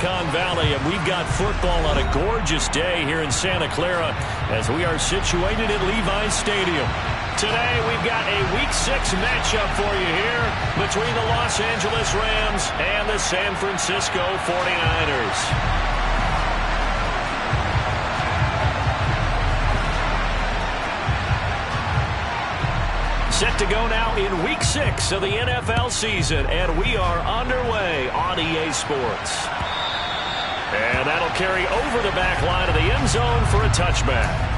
Valley, and we've got football on a gorgeous day here in Santa Clara as we are situated at Levi's Stadium. Today we've got a Week 6 matchup for you here between the Los Angeles Rams and the San Francisco 49ers. Set to go now in Week 6 of the NFL season, and we are underway on EA Sports. And that'll carry over the back line of the end zone for a touchback.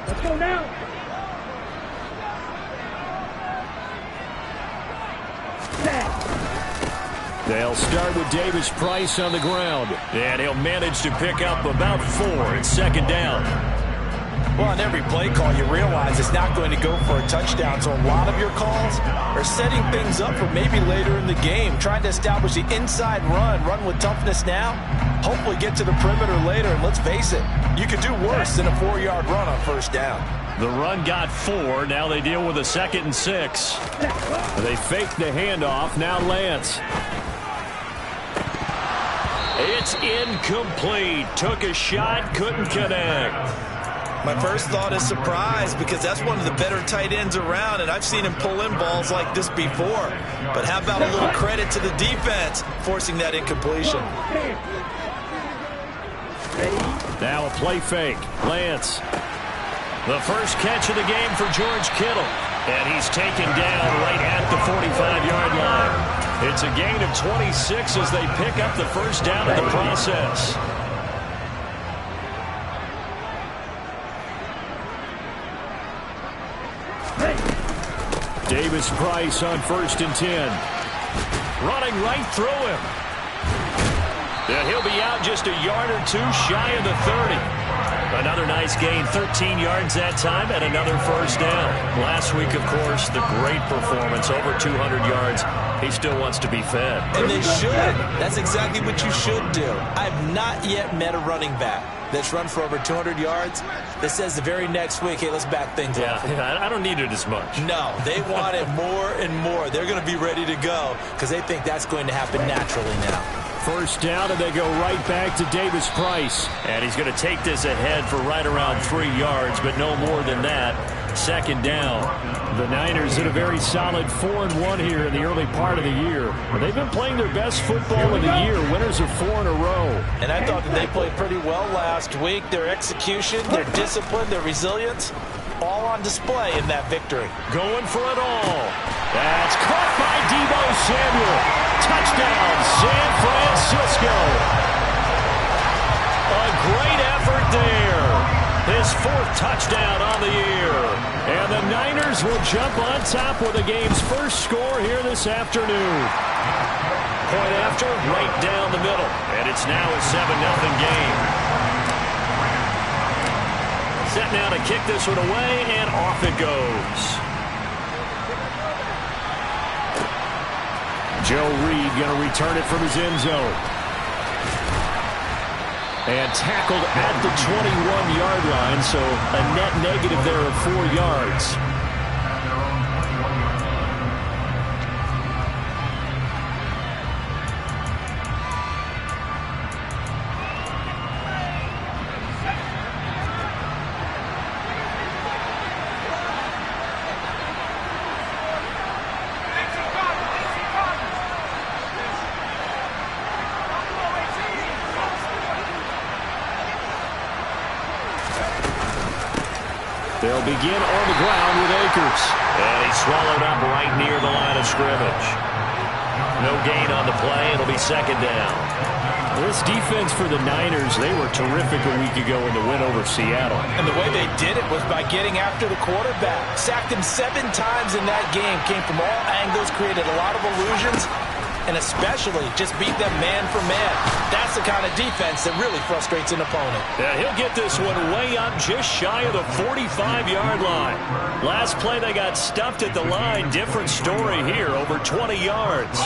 Let's go now. They'll start with Davis Price on the ground, and he'll manage to pick up about 4 in second down. Well, on every play call, you realize it's not going to go for a touchdown, so a lot of your calls are setting things up for maybe later in the game, trying to establish the inside run with toughness now, hopefully get to the perimeter later, and let's face it, you could do worse than a 4-yard run on first down. The run got 4. Now they deal with a 2nd and 6. They fake the handoff. Now Lance. It's incomplete. Took a shot, couldn't connect. My first thought is surprise because that's one of the better tight ends around, and I've seen him pull in balls like this before. But how about a little credit to the defense forcing that incompletion? Now a play fake. Lance. The first catch of the game for George Kittle. And he's taken down right at the 45-yard line. It's a gain of 26 as they pick up the first down in the process. Davis Price on 1st and 10. Running right through him. And he'll be out just a yard or 2 shy of the 30. Another nice gain, 13 yards that time, and another first down. Last week, of course, the great performance, over 200 yards. He still wants to be fed. And they should. That's exactly what you should do. I've not yet met a running back that's run for over 200 yards that says the very next week, hey, let's back things up. Yeah, I don't need it as much. No, they want it more and more. They're going to be ready to go because they think that's going to happen naturally now. First down, and they go right back to Davis Price. And he's going to take this ahead for right around 3 yards, but no more than that. Second down. The Niners did a very solid 4-1 here in the early part of the year. They've been playing their best football of the year. Winners of 4 in a row. And I thought that they played pretty well last week. Their execution, their discipline, their resilience, all on display in that victory. Going for it all. That's caught by Deebo Samuel. Touchdown, San Francisco. A great effort there. His 4th touchdown on the year. And the Niners will jump on top with the game's first score here this afternoon. Point after, right down the middle. And it's now a 7-0 game. Set now to kick this one away, and off it goes. Joe Reed going to return it from his end zone. And tackled at the 21-yard line, so a net negative there of 4 yards. They'll begin on the ground with Akers. And he's swallowed up right near the line of scrimmage. No gain on the play. It'll be second down. This defense for the Niners, they were terrific a week ago in the win over Seattle. And the way they did it was by getting after the quarterback. Sacked him 7 times in that game. Came from all angles, created a lot of illusions. and especially just beat them man for man. That's the kind of defense that really frustrates an opponent. Yeah, he'll get this one way up just shy of the 45-yard line. Last play they got stuffed at the line. Different story here, over 20 yards.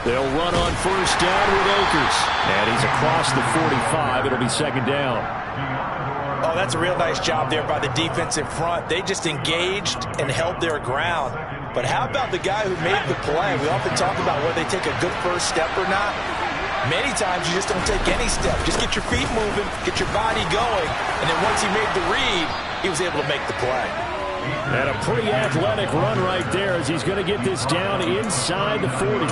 They'll run on first down with Akers. And he's across the 45. It'll be second down. Oh, that's a real nice job there by the defensive front. They just engaged and held their ground. But how about the guy who made the play? We often talk about whether they take a good first step or not. Many times you just don't take any step. Just get your feet moving, get your body going. And then once he made the read, he was able to make the play. And a pretty athletic run right there as he's going to get this down inside the 40.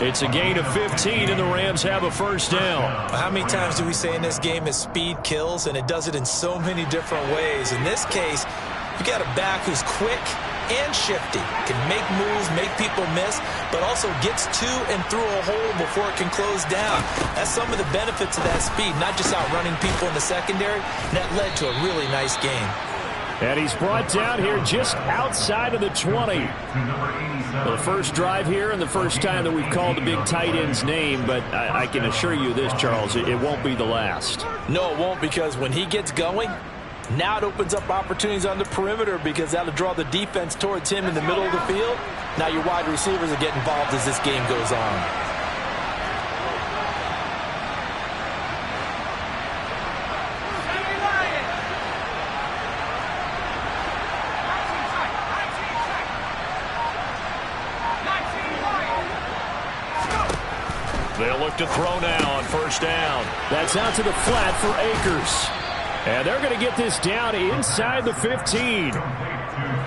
It's a gain of 15, and the Rams have a first down. How many times do we say in this game is speed kills, and it does it in so many different ways. In this case, you got a back who's quick and shifty, can make moves, make people miss, but also gets to and through a hole before it can close down. That's some of the benefits of that speed, not just outrunning people in the secondary. And that led to a really nice game. And he's brought down here just outside of the 20. Well, the first drive here and the first time that we've called the big tight end's name, but I can assure you this, Charles, it won't be the last. No, it won't, because when he gets going, now it opens up opportunities on the perimeter because that'll draw the defense towards him in the middle of the field. Now your wide receivers are getting involved as this game goes on. They'll look to throw now on first down. That's out to the flat for Akers. And they're going to get this down inside the 15.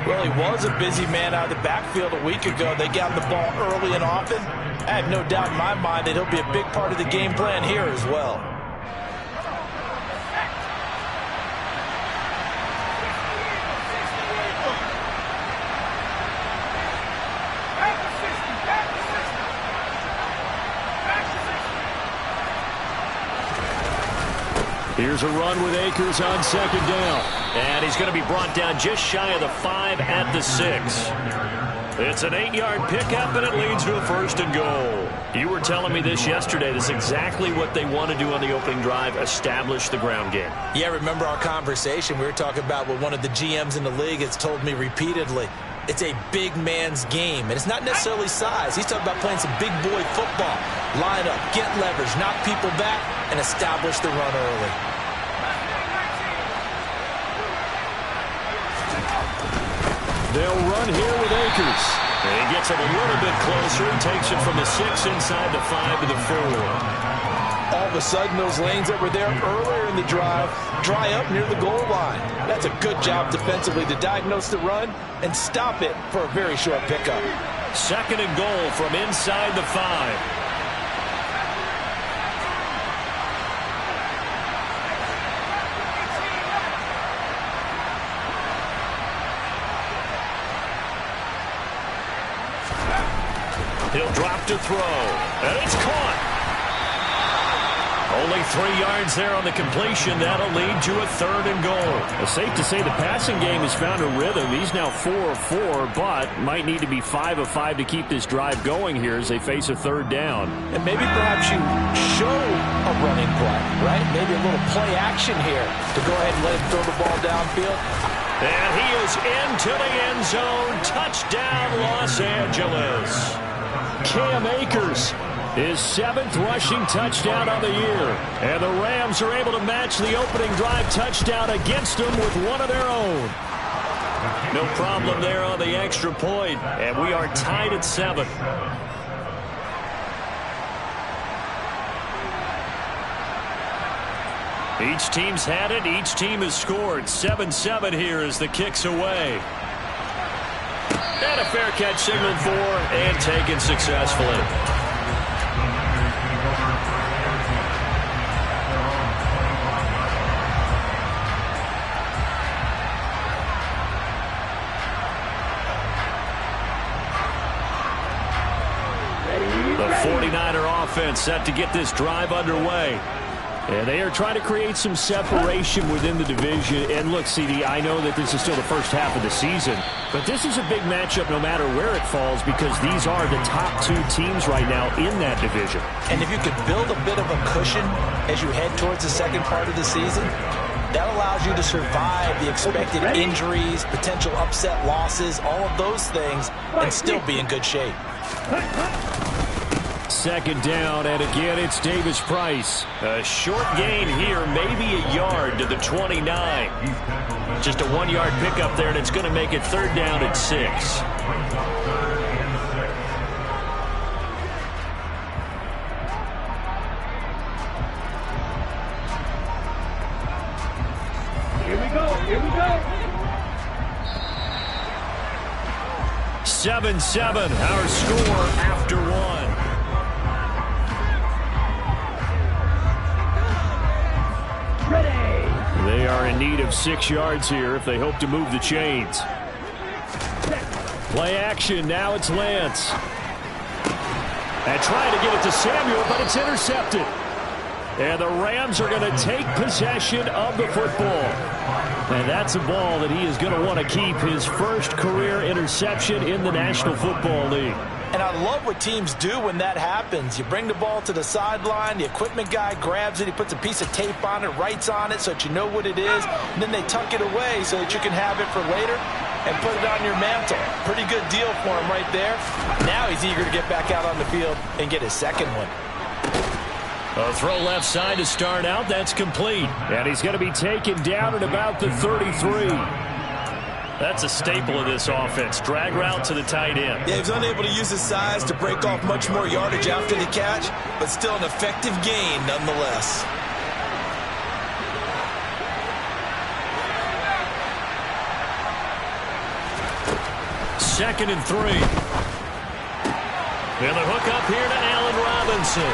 Well, he was a busy man out of the backfield a week ago. They got the ball early and often. I have no doubt in my mind that he'll be a big part of the game plan here as well. Here's a run with Akers on second down. And he's going to be brought down just shy of the 5 at the 6. It's an 8-yard pickup, and it leads to a first and goal. You were telling me this yesterday. This is exactly what they want to do on the opening drive, establish the ground game. Yeah, remember our conversation. We were talking about what one of the GMs in the league has told me repeatedly. It's a big man's game, and it's not necessarily size. He's talking about playing some big boy football. Line up, get leverage, knock people back, and establish the run early. They'll run here with Akers. And he gets it a little bit closer. He takes it from the 6 inside the 5 to the 4. All of a sudden, those lanes that were there earlier in the drive dry up near the goal line. That's a good job defensively to diagnose the run and stop it for a very short pickup. Second and goal from inside the 5. He'll drop to throw, and it's caught. Only 3 yards there on the completion. That'll lead to a third and goal. It's safe to say the passing game has found a rhythm. He's now 4 of 4, but might need to be 5 of 5 to keep this drive going here as they face a third down. And maybe perhaps you show a running play, right? Maybe a little play action here to go ahead and let him throw the ball downfield. And he is into the end zone. Touchdown, Los Angeles. Cam Akers, his 7th rushing touchdown on the year. And the Rams are able to match the opening drive touchdown against them with one of their own. No problem there on the extra point. And we are tied at 7. Each team's had it. Each team has scored. 7-7 here as the kick's away. And a fair catch signaled for and taken successfully. 49er offense set to get this drive underway. And they are trying to create some separation within the division. And look, CD, I know that this is still the first half of the season, but this is a big matchup no matter where it falls because these are the top two teams right now in that division. And if you could build a bit of a cushion as you head towards the second part of the season, that allows you to survive the expected injuries, potential upset losses, all of those things, and still be in good shape. Second down, and again, it's Davis-Price. A short gain here, maybe a yard to the 29. Just a 1-yard pickup there, and it's going to make it third down at 6. Here we go. Here we go. 7-7, our score after 1. They are in need of 6 yards here if they hope to move the chains. Play action. Now it's Lance. And trying to get it to Samuel, but it's intercepted. And the Rams are going to take possession of the football. And that's a ball that he is going to want to keep, his first career interception in the National Football League. And I love what teams do when that happens. You bring the ball to the sideline, the equipment guy grabs it, he puts a piece of tape on it, writes on it so that you know what it is, and then they tuck it away so that you can have it for later and put it on your mantle. Pretty good deal for him right there. Now he's eager to get back out on the field and get his second one. A throw left side to start out. That's complete. And he's going to be taken down at about the 33. That's a staple of this offense. Drag route to the tight end. Yeah, he was unable to use his size to break off much more yardage after the catch, but still an effective gain nonetheless. Second and 3. And the hook up here to Allen Robinson.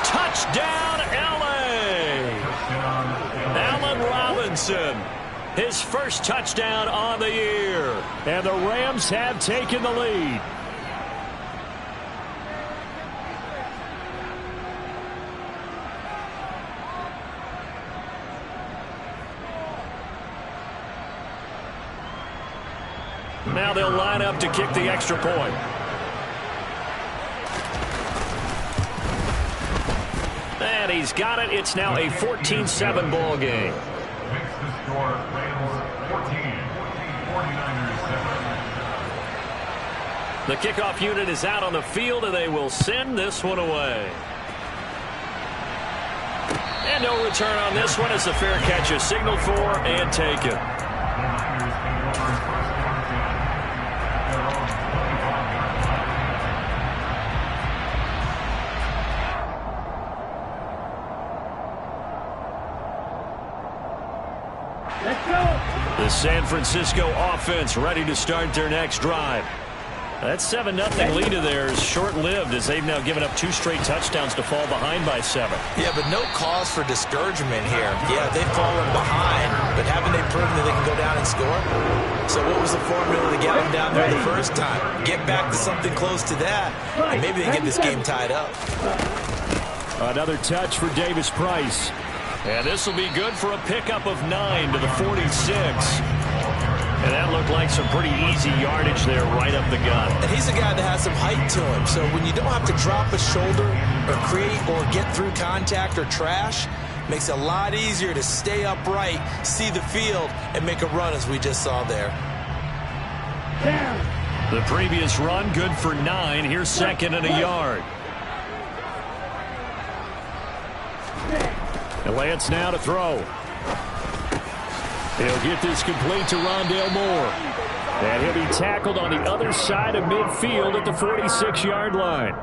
Touchdown, L.A. Allen Robinson. His first touchdown on the year. And the Rams have taken the lead. Now they'll line up to kick the extra point. And he's got it. It's now a 14-7 ball game. Makes the score Rams 14, 49ers 7. The kickoff unit is out on the field, and they will send this one away. And no return on this one as the fair catch is signaled for and taken. The San Francisco offense ready to start their next drive. That 7-0 lead of theirs short-lived as they've now given up 2 straight touchdowns to fall behind by 7. Yeah, but no cause for discouragement here. Yeah, they've fallen behind, but haven't they proven that they can go down and score? So what was the formula to get them down there the first time? Get back to something close to that, and maybe they get this game tied up. Another touch for Davis-Price. And this will be good for a pickup of 9 to the 46. And that looked like some pretty easy yardage there right up the gut. And he's a guy that has some height to him, so when you don't have to drop a shoulder or create or get through contact or trash, makes it a lot easier to stay upright, see the field, and make a run as we just saw there. The previous run good for 9. Here's second and a yard. And Lance now to throw. He'll get this complete to Rondale Moore. And he'll be tackled on the other side of midfield at the 46-yard line.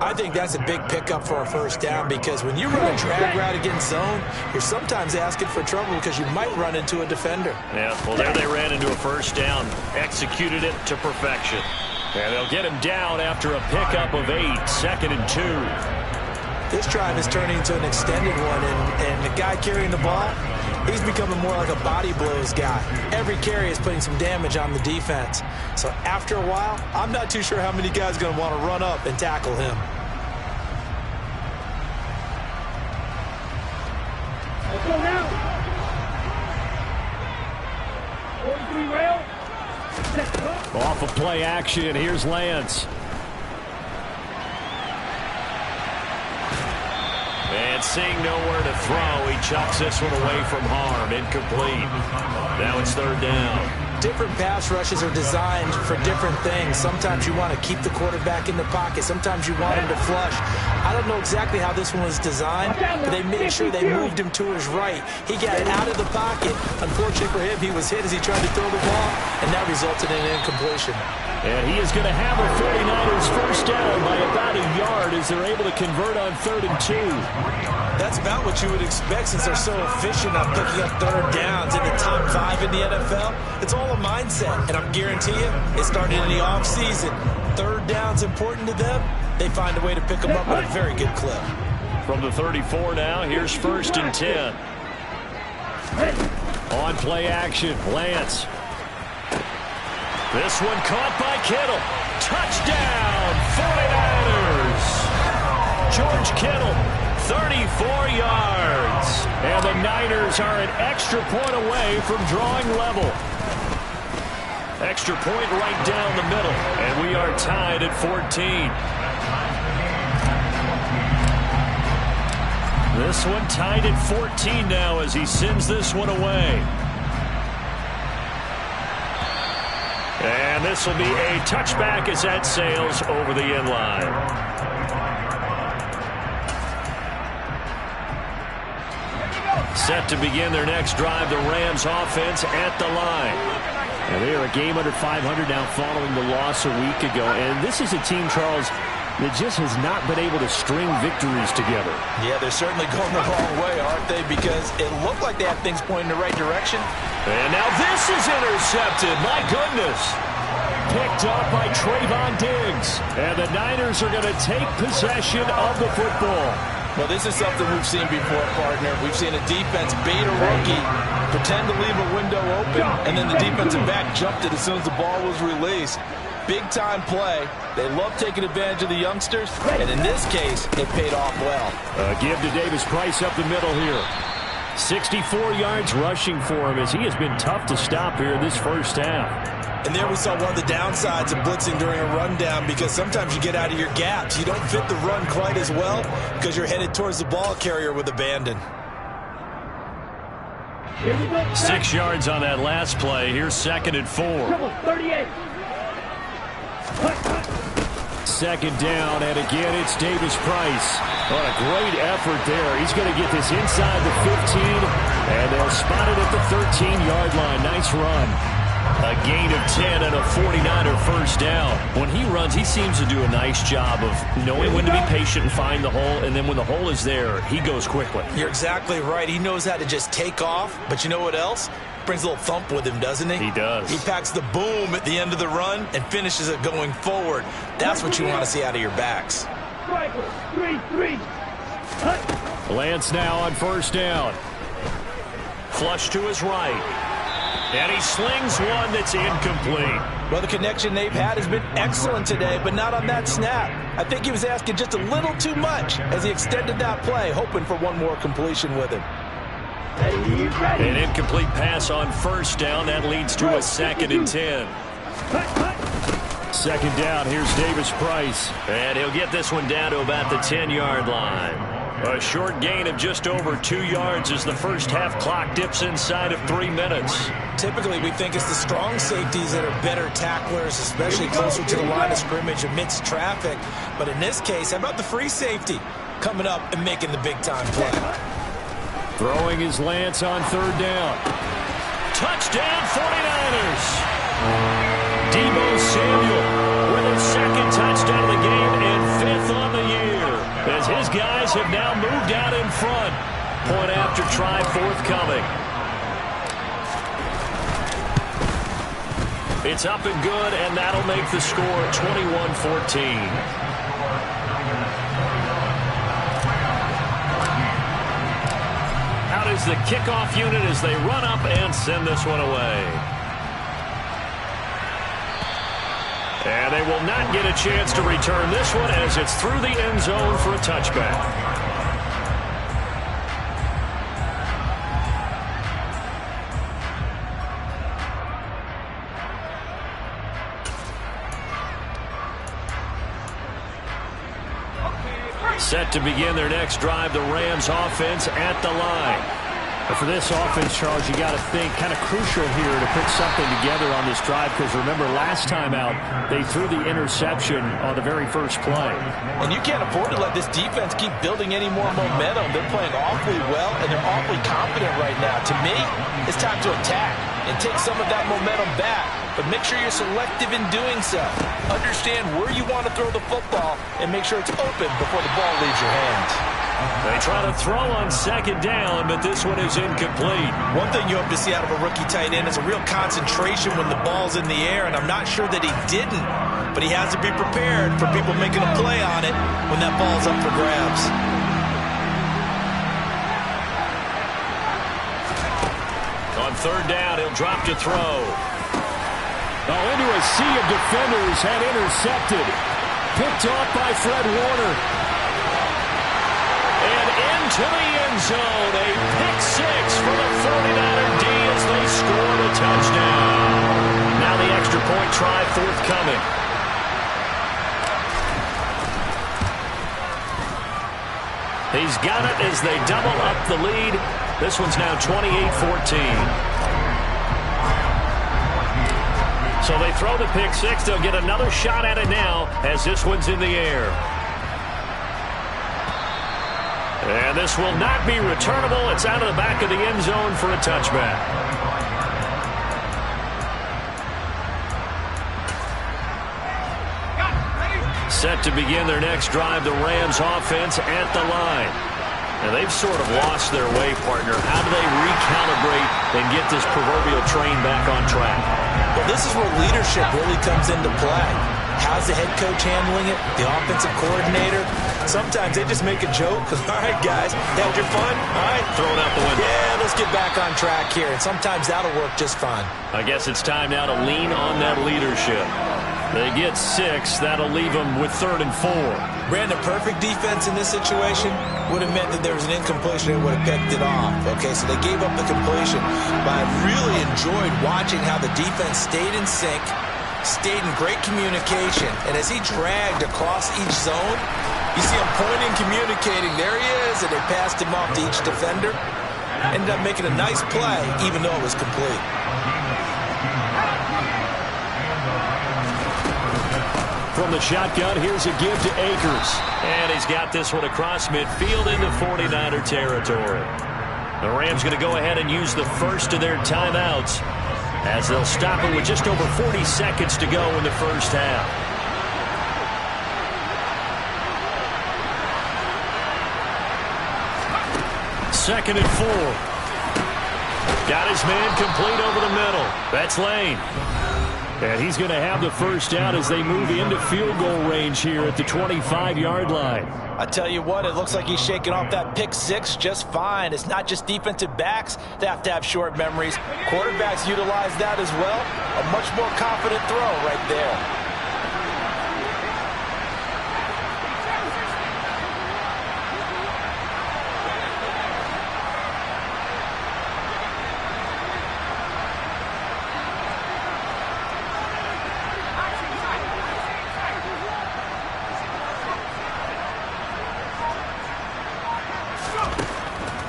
I think that's a big pickup for a first down because when you run a drag route against zone, you're sometimes asking for trouble because you might run into a defender. Yeah, well, there they ran into a first down. Executed it to perfection. And they'll get him down after a pickup of 8, second and 2. This drive is turning into an extended one, and the guy carrying the ball, he's becoming more like a body blows guy. Every carry is putting some damage on the defense. So after a while, I'm not too sure how many guys are going to want to run up and tackle him. Let's go now. 43 rail. Off of play action, here's Lance. And seeing nowhere to throw, he chucks this one away from harm. Incomplete. Now it's third down. Different pass rushes are designed for different things. Sometimes you want to keep the quarterback in the pocket. Sometimes you want him to flush. I don't know exactly how this one was designed, but they made sure they moved him to his right. He got out of the pocket. Unfortunately for him, he was hit as he tried to throw the ball, and that resulted in an incompletion. And he is going to have a 49ers first down by about a yard as they're able to convert on 3rd and 2. That's about what you would expect since they're so efficient on picking up third downs in the top 5 in the NFL. It's all a mindset, and I'm guarantee you it started in the offseason. Third down's important to them. They find a way to pick them up at a very good clip. From the 34 now, here's 1st and 10. On play action, Lance. This one caught by Kittle. Touchdown, 49ers. George Kittle, 34 yards. And the Niners are an extra point away from drawing level. Extra point right down the middle. And we are tied at 14. This one tied at 14 now as he sends this one away. And this will be a touchback as that sails over the end line. Set to begin their next drive, the Rams offense at the line. And they are a game under 500 now following the loss a week ago. And this is a team, Charles, that just has not been able to string victories together. Yeah, they're certainly going the wrong way, aren't they? Because it looked like they had things pointing in the right direction. And now this is intercepted. My goodness. Picked up by Trayvon Diggs. And the Niners are going to take possession of the football. Well, this is something we've seen before, partner. We've seen a defense bait a rookie, pretend to leave a window open, and then the defensive back jumped it as soon as the ball was released. Big-time play. They love taking advantage of the youngsters, and in this case, it paid off well. Give to Davis Price up the middle here. 64 yards rushing for him as he has been tough to stop here in this first half. And there we saw one of the downsides of blitzing during a rundown because sometimes you get out of your gaps. You don't fit the run quite as well because you're headed towards the ball carrier with abandon. 6 yards on that last play. Here's 2nd and 4. 38. 2nd down, and again it's Davis Price. What a great effort there. He's going to get this inside the 15, and they'll spot it at the 13-yard line. Nice run. A gain of 10 and a 49er first down. When he runs, he seems to do a nice job of knowing when to be patient and find the hole, and then when the hole is there, he goes quickly. You're exactly right. He knows how to just take off, but you know what else? Brings a little thump with him, doesn't he? He does. He packs the boom at the end of the run and finishes it going forward. That's what you want to see out of your backs. 3-3. Lance now on first down. Flush to his right. And he slings one that's incomplete. Well, the connection they've had has been excellent today, but not on that snap. I think he was asking just a little too much as he extended that play, hoping for one more completion with him. An incomplete pass on first down. That leads to a 2nd and 10. 2nd down. Here's Davis Price. And he'll get this one down to about the 10-yard line. A short gain of just over 2 yards as the first half clock dips inside of 3 minutes. Typically, we think it's the strong safeties that are better tacklers, especially closer to the line of scrimmage amidst traffic. But in this case, how about the free safety coming up and making the big-time play? Throwing his Lance on 3rd down. Touchdown, 49ers. Deebo Samuel with a 2nd touchdown of the game and 5th on the year. As his guys have now moved out in front. Point after try forthcoming. It's up and good, and that'll make the score 21-14. is the kickoff unit as they run up and send this one away. And they will not get a chance to return this one as it's through the end zone for a touchback. Set to begin their next drive, the Rams offense at the line. But for this offense, Charles, you got to think kind of crucial here to put something together on this drive, because remember last time out they threw the interception on the very first play. And you can't afford to let this defense keep building any more momentum. They're playing awfully well and they're awfully confident right now. To me, it's time to attack and take some of that momentum back. But make sure you're selective in doing so. Understand where you want to throw the football and make sure it's open before the ball leaves your hands. They try to throw on second down, but this one is incomplete. One thing you hope to see out of a rookie tight end is a real concentration when the ball's in the air, and I'm not sure that he didn't, but he has to be prepared for people making a play on it when that ball's up for grabs. On third down, he'll drop to throw. Oh, into a sea of defenders, had intercepted. Picked off by Fred Warner. And into the end zone, a pick six for the 49er D as they score a touchdown. Now the extra point try forthcoming. He's got it as they double up the lead. This one's now 28-14. So they throw the pick six. They'll get another shot at it now as this one's in the air. And this will not be returnable. It's out of the back of the end zone for a touchback. Set to begin their next drive, the Rams offense at the line. And they've sort of lost their way, partner. How do they recalibrate and get this proverbial train back on track? Well, this is where leadership really comes into play. How's the head coach handling it? The offensive coordinator? Sometimes they just make a joke. All right, guys, had your fun? All right. Throw it out the window. Yeah, let's get back on track here. And sometimes that'll work just fine. I guess it's time now to lean on that leadership. They get six. That'll leave them with 3rd and 4. Brandon, perfect defense in this situation would have meant that there was an incompletion and would have picked it off. Okay, so they gave up the completion. But I really enjoyed watching how the defense stayed in sync, stayed in great communication. And as he dragged across each zone, you see him pointing, communicating. There he is, and they passed him off to each defender. Ended up making a nice play, even though it was complete. From the shotgun, here's a give to Akers. And he's got this one across midfield into 49er territory. The Rams going to go ahead and use the first of their timeouts as they'll stop it with just over 40 seconds to go in the first half. Second and 4. Got his man complete over the middle. That's Lane. And he's going to have the first down as they move into field goal range here at the 25-yard line. I tell you what, it looks like he's shaking off that pick six just fine. It's not just defensive backs that have to have short memories. Quarterbacks utilize that as well. A much more confident throw right there.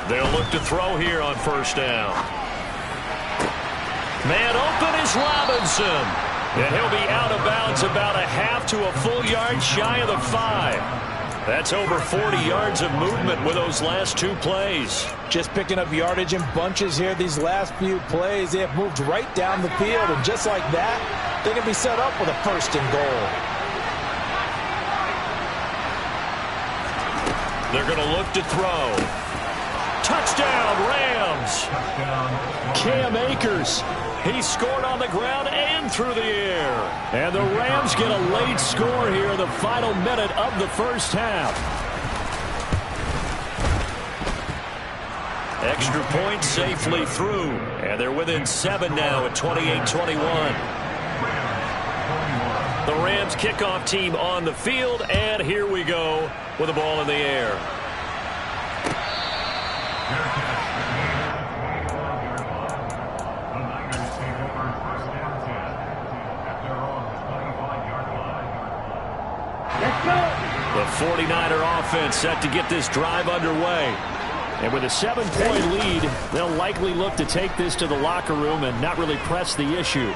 They'll look to throw here on first down. Man open is Robinson. And he'll be out of bounds about a half to a full yard shy of the 5. That's over 40 yards of movement with those last 2 plays. Just picking up yardage in bunches here. These last few plays, they have moved right down the field. And just like that, they can be set up with a 1st and goal. They're going to look to throw. Touchdown, Rams. Cam Akers. He scored on the ground and through the air. And the Rams get a late score here in the final minute of the first half. Extra point safely through. And they're within 7 now at 28-21. The Rams kickoff team on the field, and here we go with the ball in the air. The 49er offense set to get this drive underway. And with a 7-point lead, they'll likely look to take this to the locker room and not really press the issue.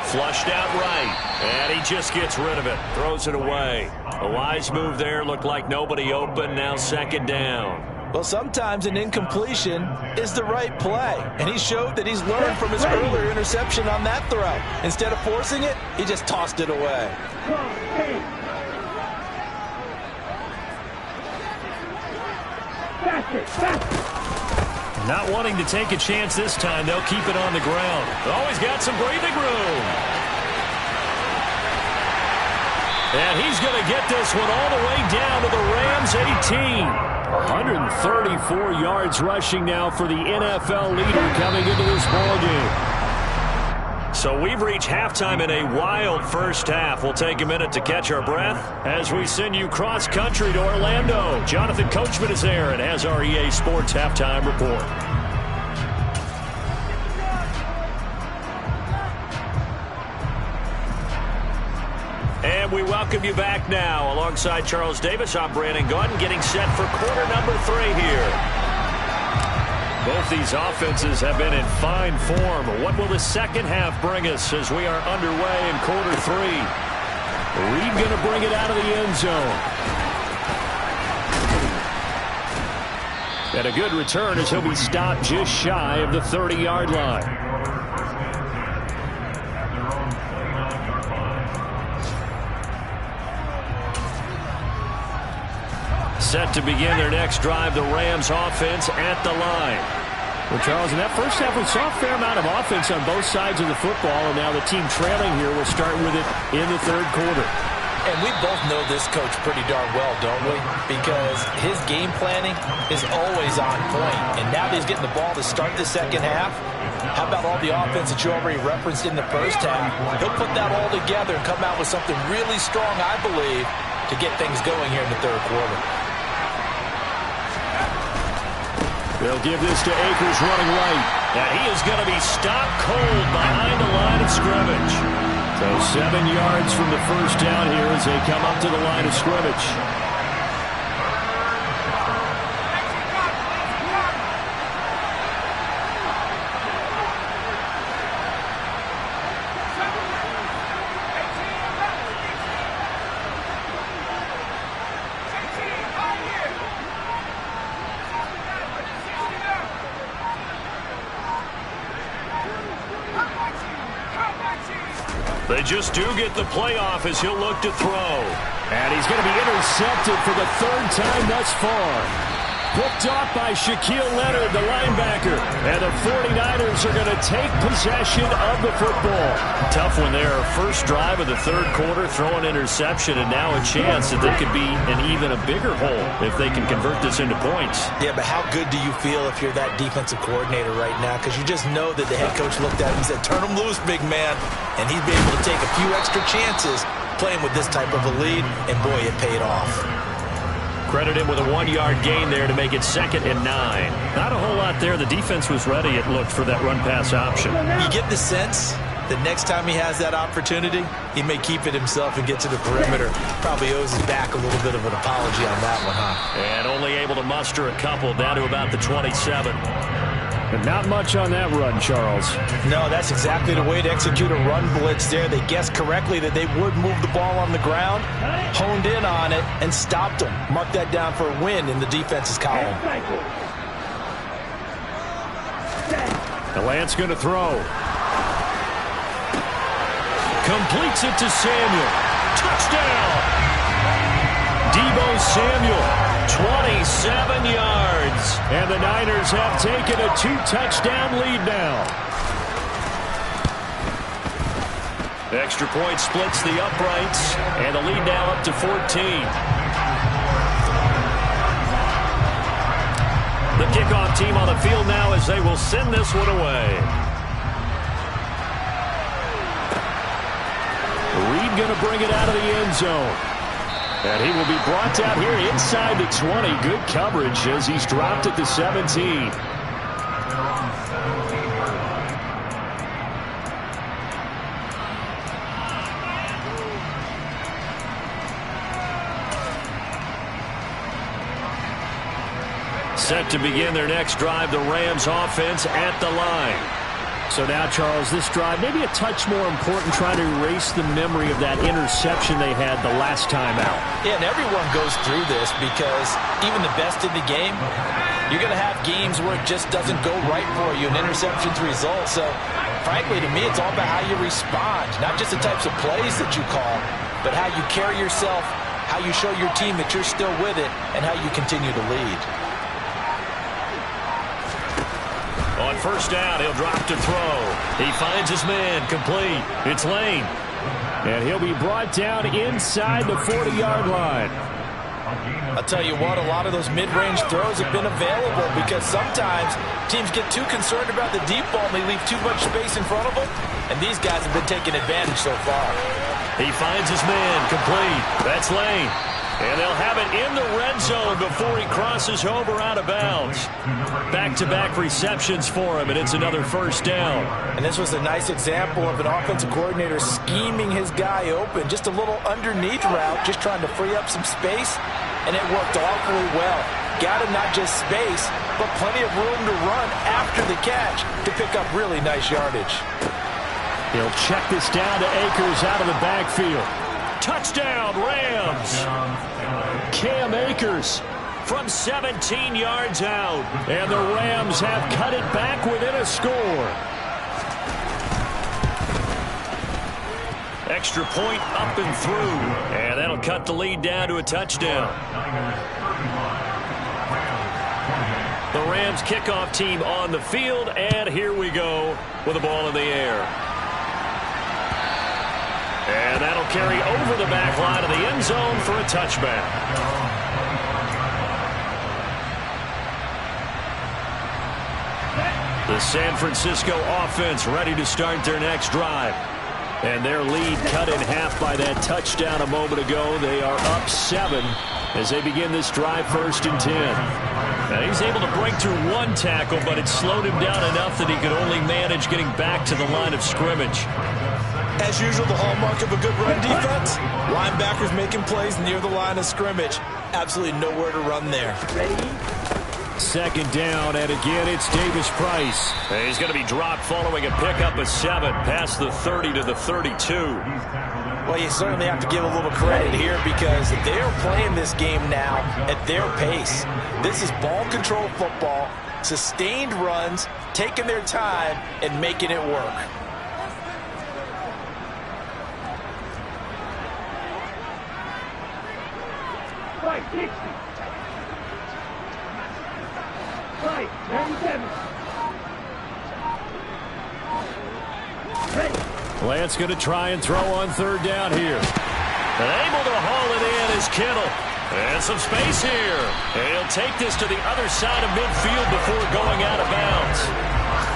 Flushed out right, and he just gets rid of it. Throws it away. A wise move there. Looked like nobody open. Now 2nd down. Well, sometimes an incompletion is the right play. And he showed that he's learned from his earlier interception on that throw. Instead of forcing it, he just tossed it away. Not wanting to take a chance this time, they'll keep it on the ground. Always got some breathing room. And he's going to get this one all the way down to the Rams 18. 134 yards rushing now for the NFL leader coming into this ballgame. So we've reached halftime in a wild first half. We'll take a minute to catch our breath as we send you cross-country to Orlando. Jonathan Coachman is there and has our EA Sports halftime report. And we welcome you back now. Alongside Charles Davis, I'm Brandon Gaudin, getting set for quarter number 3 here. Both these offenses have been in fine form. What will the second half bring us as we are underway in quarter 3? Reed going to bring it out of the end zone. And a good return as he'll be stopped just shy of the 30-yard line. Set to begin their next drive, the Rams offense at the line. Well, Charles, in that first half, we saw a fair amount of offense on both sides of the football, and now the team trailing here will start with it in the 3rd quarter. And we both know this coach pretty darn well, don't we? Because his game planning is always on point. And now that he's getting the ball to start the second half, how about all the offense that you already referenced in the first half? He'll put that all together and come out with something really strong, I believe, to get things going here in the 3rd quarter. They'll give this to Akers running right. And he is going to be stopped cold behind the line of scrimmage. So 7 yards from the first down here as they come up to the line of scrimmage. They just do get the playoff as he'll look to throw. And he's going to be intercepted for the 3rd time thus far. Picked off by Shaquille Leonard, the linebacker. And the 49ers are going to take possession of the football. Tough one there. First drive of the 3rd quarter, throw an interception, and now a chance that they could be in even a bigger hole if they can convert this into points. Yeah, but how good do you feel if you're that defensive coordinator right now? Because you just know that the head coach looked at him and said, turn him loose, big man. And he'd be able to take a few extra chances playing with this type of a lead, and boy, it paid off. Credit him with a 1-yard gain there to make it 2nd and 9. Not a whole lot there. The defense was ready, it looked, for that run-pass option. You get the sense that next time he has that opportunity, he may keep it himself and get to the perimeter. Probably owes his back a little bit of an apology on that one, huh? And only able to muster a couple down to about the 27. But not much on that run, Charles. No, that's exactly the way to execute a run blitz there. They guessed correctly that they would move the ball on the ground, honed in on it, and stopped them. Mark that down for a win in the defense's column. The Lance going to throw. Completes it to Samuel. Touchdown! Deebo Samuel. 27 yards. And the Niners have taken a 2-touchdown lead now. Extra point splits the uprights. And the lead now up to 14. The kickoff team on the field now as they will send this one away. Reed going to bring it out of the end zone. And he will be brought down here inside the 20. Good coverage as he's dropped at the 17. Set to begin their next drive, the Rams offense at the line. So now, Charles, this drive maybe a touch more important, trying to erase the memory of that interception they had the last time out. Yeah, and everyone goes through this because even the best in the game, you're going to have games where it just doesn't go right for you, and interceptions result. So, frankly, to me, it's all about how you respond, not just the types of plays that you call, but how you carry yourself, how you show your team that you're still with it, and how you continue to lead. On first down, he'll drop to throw. He finds his man, complete. It's Lane. And he'll be brought down inside the 40-yard line. I'll tell you what, a lot of those mid-range throws have been available because sometimes teams get too concerned about the deep ball and they leave too much space in front of them, and these guys have been taking advantage so far. He finds his man, complete. That's Lane. And they'll have it in the red zone before he crosses over out of bounds. Back-to-back receptions for him, and it's another first down. And this was a nice example of an offensive coordinator scheming his guy open. Just a little underneath route, just trying to free up some space, and it worked awfully well. Got him not just space, but plenty of room to run after the catch to pick up really nice yardage. He'll check this down to Akers out of the backfield. Touchdown, Rams. Cam Akers from 17 yards out. And the Rams have cut it back within a score. Extra point up and through. And that'll cut the lead down to a touchdown. The Rams kickoff team on the field. And here we go with the ball in the air. And that'll carry over the back line of the end zone for a touchback. The San Francisco offense ready to start their next drive. And their lead cut in half by that touchdown a moment ago. They are up 7 as they begin this drive, 1st and 10. Now he's able to break through one tackle, but it slowed him down enough that he could only manage getting back to the line of scrimmage. As usual, the hallmark of a good run defense, linebackers making plays near the line of scrimmage. Absolutely nowhere to run there. Second down, and again, it's Davis Price. And he's going to be dropped following a pickup of 7 past the 30 to the 32. Well, you certainly have to give a little credit here because they're playing this game now at their pace. This is ball control football, sustained runs, taking their time, and making it work. Right, 60. Right, 97. Ready. Lance going to try and throw on third down here. And able to haul it in is Kittle. And some space here. And he'll take this to the other side of midfield before going out of bounds.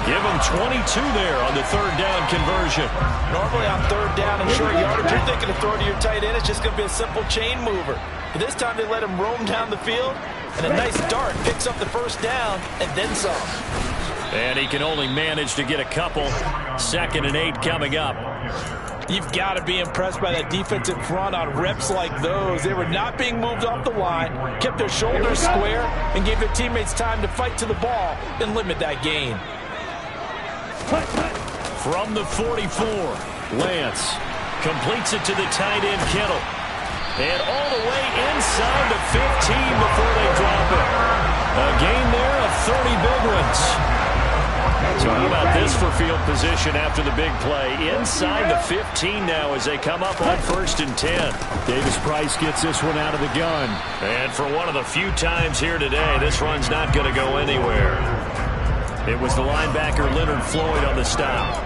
Give him 22 there on the third down conversion. Normally on third down and short yardage, you're thinking of throwing to your tight end. It's just going to be a simple chain mover. But this time they let him roam down the field, and a nice dart picks up the first down and then some. And he can only manage to get a couple. 2nd and 8 coming up. You've got to be impressed by that defensive front on reps like those. They were not being moved off the line, kept their shoulders square, and gave their teammates time to fight to the ball and limit that gain. From the 44, Lance completes it to the tight end, Kittle. And all the way inside the 15 before they drop it. A gain there of 30 big ones. So how about this for field position after the big play? Inside the 15 now as they come up on 1st and 10. Davis Price gets this one out of the gun. And for one of the few times here today, this run's not going to go anywhere. It was the linebacker Leonard Floyd on the stop.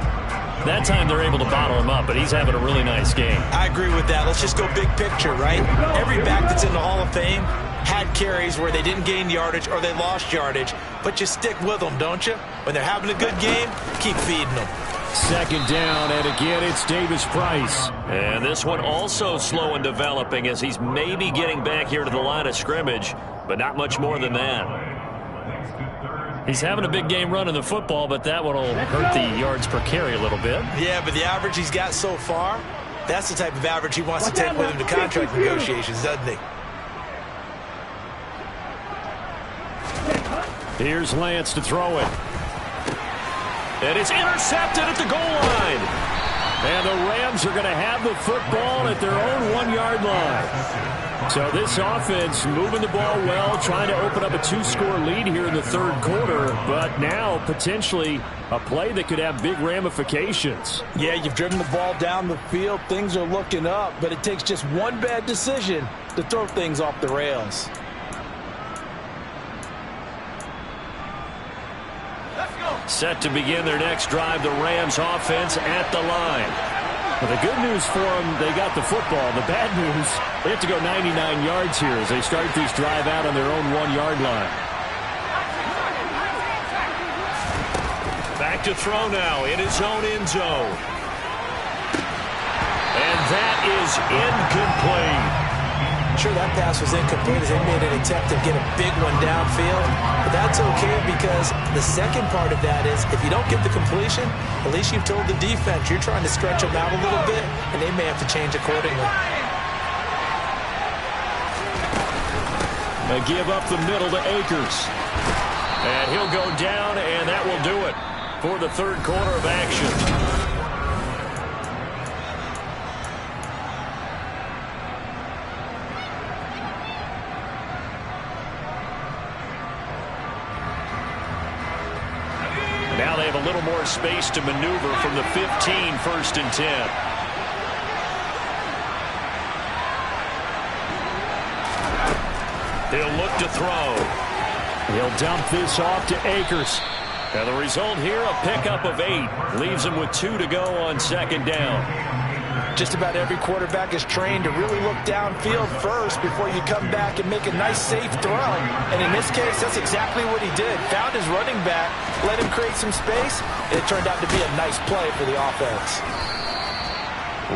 That time they're able to bottle him up, but he's having a really nice game. I agree with that. Let's just go big picture, right? Every back that's in the Hall of Fame had carries where they didn't gain yardage or they lost yardage, but you stick with them, don't you? When they're having a good game, keep feeding them. Second down, and again, it's Davis Price. And this one also slow in developing as he's maybe getting back here to the line of scrimmage, but not much more than that. He's having a big game running the football, but that one will hurt the yards per carry a little bit. Yeah, but the average he's got so far, that's the type of average he wants to take with him to contract negotiations, doesn't he? Here's Lance to throw it. And it's intercepted at the goal line. And the Rams are going to have the football at their own 1-yard line. So this offense moving the ball well, trying to open up a 2-score lead here in the third quarter, but now potentially a play that could have big ramifications. Yeah, you've driven the ball down the field. Things are looking up, but it takes just one bad decision to throw things off the rails. Set to begin their next drive, the Rams offense at the line. Well, the good news for them, they got the football. The bad news, they have to go 99 yards here as they start this drive out on their own 1-yard line. Back to throw now in his own end zone. And that is incomplete. Sure, that pass was incomplete as they made an attempt to get a big one downfield. But that's okay because the second part of that is if you don't get the completion, at least you've told the defense you're trying to stretch them out a little bit, and they may have to change accordingly. They give up the middle to Akers. And he'll go down, and that will do it for the third quarter of action. Now they have a little more space to maneuver from the 15, 1st and 10. He'll look to throw. He'll dump this off to Akers. Now the result here, a pickup of 8. Leaves him with 2 to go on second down. Just about every quarterback is trained to really look downfield first before you come back and make a nice, safe throw. And in this case, that's exactly what he did. Found his running back, let him create some space, and it turned out to be a nice play for the offense.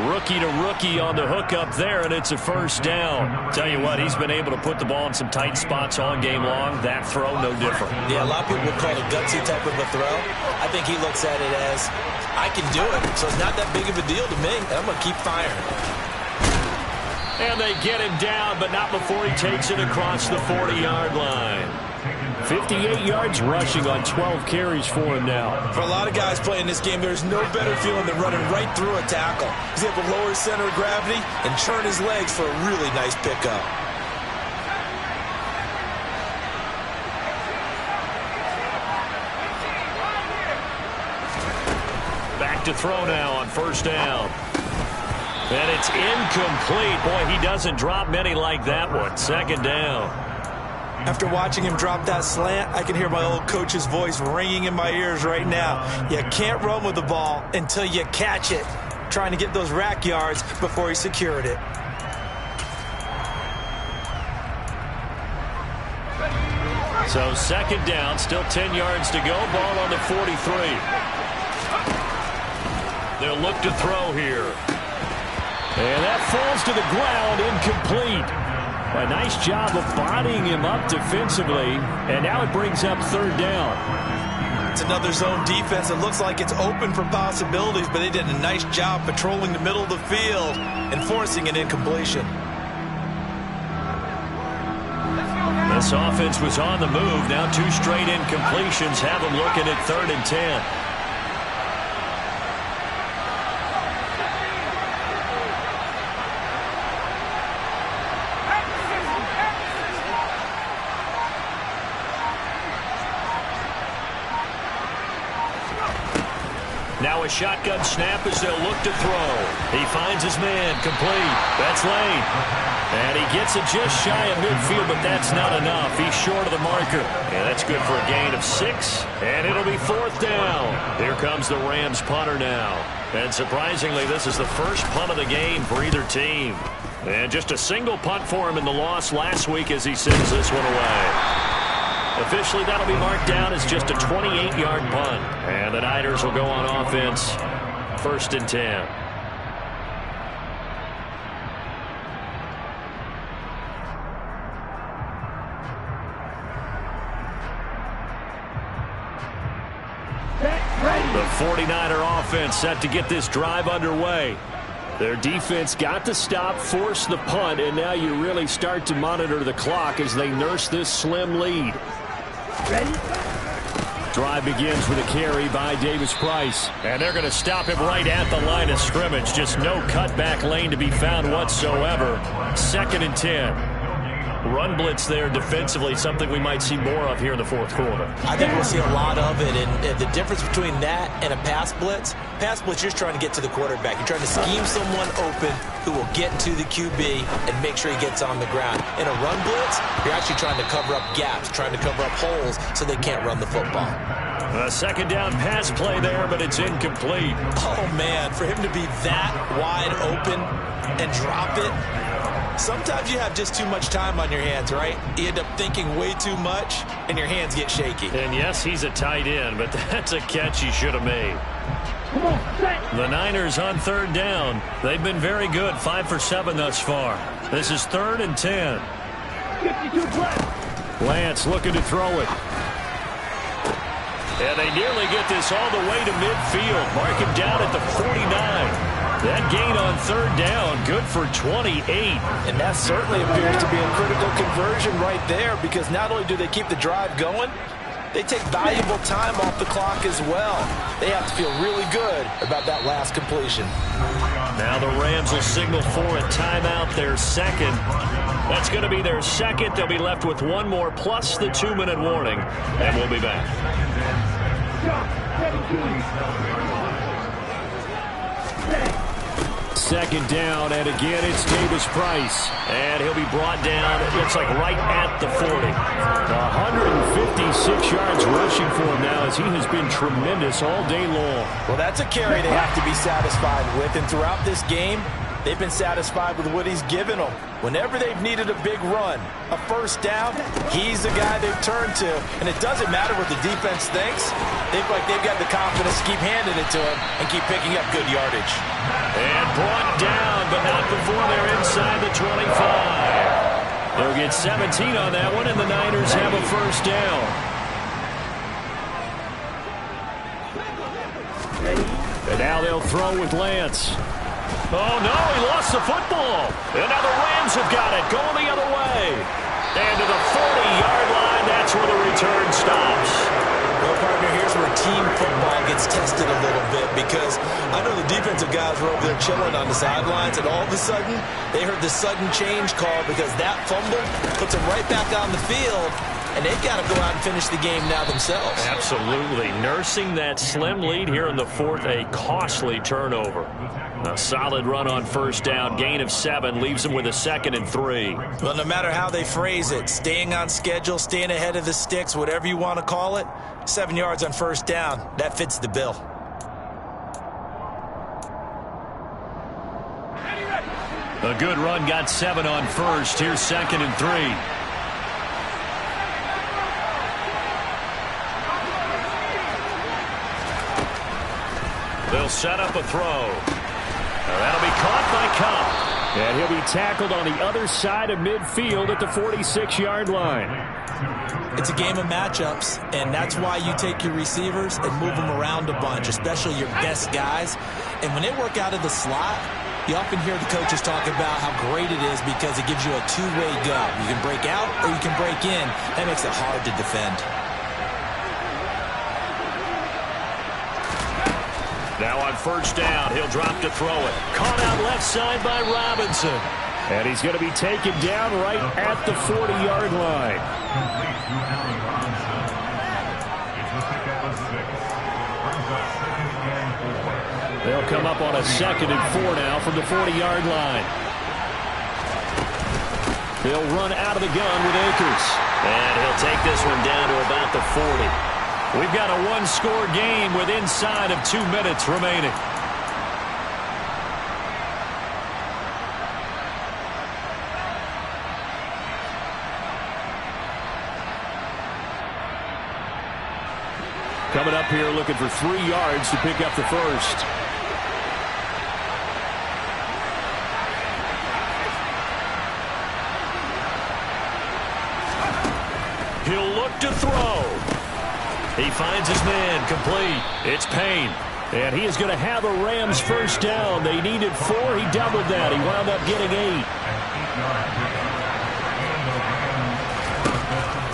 Rookie to rookie on the hookup there, and it's a first down. Tell you what, he's been able to put the ball in some tight spots all game long. That throw, no different. Yeah, a lot of people would call it a gutsy type of a throw. I think he looks at it as, I can do it, so it's not that big of a deal to me. I'm going to keep firing. And they get him down, but not before he takes it across the 40-yard line. 58 yards rushing on 12 carries for him now. For a lot of guys playing this game, there's no better feeling than running right through a tackle. He's able to lower his center of gravity and churn his legs for a really nice pickup. Back to throw now on first down. And it's incomplete. Boy, he doesn't drop many like that one. Second down. After watching him drop that slant, I can hear my old coach's voice ringing in my ears right now. You can't run with the ball until you catch it. Trying to get those rack yards before he secured it. So second down, still 10 yards to go. Ball on the 43. They'll look to throw here. And that falls to the ground, incomplete. A nice job of bodying him up defensively, and now it brings up third down. It's another zone defense. It looks like it's open for possibilities, but they did a nice job patrolling the middle of the field and forcing an incompletion. This offense was on the move. Now 2 straight incompletions have them looking at 3rd and 10. Now a shotgun snap as they'll look to throw. He finds his man, complete. That's Lane. And he gets it just shy of midfield, but that's not enough. He's short of the marker. And that's good for a gain of 6. And it'll be 4th down. Here comes the Rams punter now. And surprisingly, this is the first punt of the game for either team. And just a single punt for him in the loss last week as he sends this one away. Officially, that'll be marked down as just a 28-yard punt. And the Niners will go on offense, 1st and 10. The 49er offense set to get this drive underway. Their defense got the stop, forced the punt, and now you really start to monitor the clock as they nurse this slim lead. Drive begins with a carry by Davis-Price. And they're going to stop him right at the line of scrimmage. Just no cutback lane to be found whatsoever. 2nd and 10. Run blitz there defensively, something we might see more of here in the 4th quarter. I think we'll see a lot of it, and the difference between that and a pass blitz, you're trying to get to the quarterback. You're trying to scheme someone open who will get to the QB and make sure he gets on the ground. In a run blitz, you're actually trying to cover up gaps, trying to cover up holes so they can't run the football. A 2nd down pass play there, but it's incomplete. Oh, man, for him to be that wide open and drop it. Sometimes you have just too much time on your hands, right? You end up thinking way too much, and your hands get shaky. And yes, he's a tight end, but that's a catch he should have made. The Niners on 3rd down. They've been very good, 5 for 7 thus far. This is 3rd and 10. 52 plays. Lance looking to throw it. And they nearly get this all the way to midfield. Mark him down at the 49. That gain on 3rd down, good for 28. And that certainly appears to be a critical conversion right there, because not only do they keep the drive going, they take valuable time off the clock as well. They have to feel really good about that last completion. Now the Rams will signal for a timeout, their 2nd. That's going to be their 2nd. They'll be left with one more plus the 2-minute warning, and we'll be back. 2nd down, and again it's Davis-Price. And he'll be brought down, it looks like right at the 40. 156 yards rushing for him now, as he has been tremendous all day long. Well, that's a carry they have to be satisfied with, and throughout this game, they've been satisfied with what he's given them. Whenever they've needed a big run, a 1st down, he's the guy they've turned to. And it doesn't matter what the defense thinks. They've got the confidence to keep handing it to him and keep picking up good yardage. And brought down, but not before they're inside the 25. They'll get 17 on that one, and the Niners have a 1st down. And now they'll throw with Lance. Oh, no, he lost the football. And now the Rams have got it, going the other way. And to the 40-yard line, that's where the return stops. Well, partner, here's where team football gets tested a little bit, because I know the defensive guys were over there chilling on the sidelines, and all of a sudden, they heard the sudden change call, because that fumble puts them right back on the field, and they've got to go out and finish the game now themselves. Absolutely. Nursing that slim lead here in the 4th, a costly turnover. A solid run on 1st down, gain of 7, leaves them with a 2nd and 3. Well, no matter how they phrase it, staying on schedule, staying ahead of the sticks, whatever you want to call it, 7 yards on 1st down, that fits the bill. A good run, got 7 on 1st. Here's 2nd and 3. They'll set up a throw. That'll be caught by Kupp. And he'll be tackled on the other side of midfield at the 46-yard line. It's a game of matchups, and that's why you take your receivers and move them around a bunch, especially your best guys. And when they work out of the slot, you often hear the coaches talk about how great it is because it gives you a two-way go. You can break out or you can break in. That makes it hard to defend. Now on 1st down, he'll drop to throw it. Caught out left side by Robinson. And he's going to be taken down right at the 40-yard line. They'll come up on a 2nd and 4 now from the 40-yard line. They'll run out of the gun with Akers. And he'll take this one down to about the 40. We've got a one-score game with inside of 2 minutes remaining. Coming up here looking for 3 yards to pick up the first. He'll look to throw. He finds his man, complete. It's Payne. And he is going to have a Rams first down. They needed 4. He doubled that. He wound up getting 8.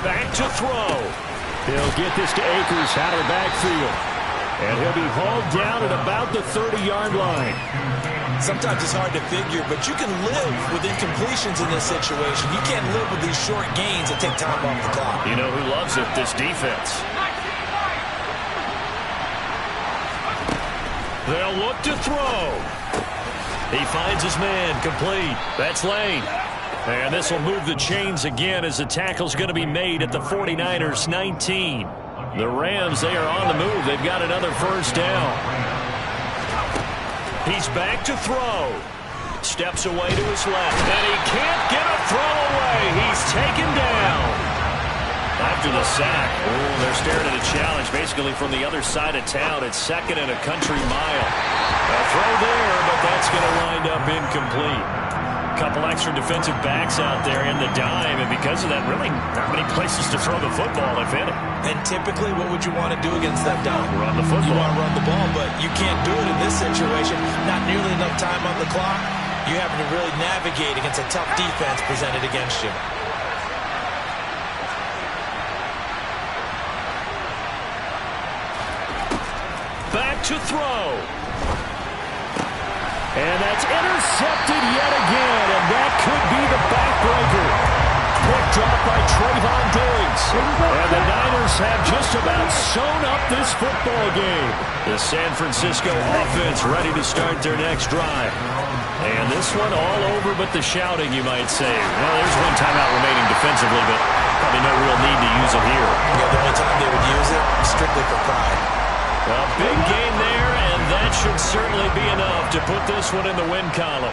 Back to throw. He'll get this to Akers out of the backfield. And he'll be hauled down at about the 30-yard line. Sometimes it's hard to figure, but you can live with incompletions in this situation. You can't live with these short gains that take time off the clock. You know who loves it? This defense. They'll look to throw. He finds his man, complete. That's Lane. And this will move the chains again as the tackle's going to be made at the 49ers 19. The Rams, they are on the move. They've got another first down. He's back to throw. Steps away to his left. And he can't get a throw away. He's taken down. After the sack, they're staring at a challenge basically from the other side of town. It's 2nd and a country mile. A throw there, but that's going to wind up incomplete. A couple extra defensive backs out there in the dime, and because of that, really not many places to throw the football, if any. And typically, what would you want to do against that dime? Run the football. You want to run the ball, but you can't do it in this situation. Not nearly enough time on the clock. You having to really navigate against a tough defense presented against you. Back to throw. And that's intercepted yet again, and that could be the backbreaker. Picked off by Trayvon Diggs. And the Niners have just about sewn up this football game. The San Francisco offense ready to start their next drive. And this one all over but the shouting, you might say. Well, there's one timeout remaining defensively, but probably no real need to use it here. Yeah, the only time they would use it, strictly for pride. A big game there, and that should certainly be enough to put this one in the win column.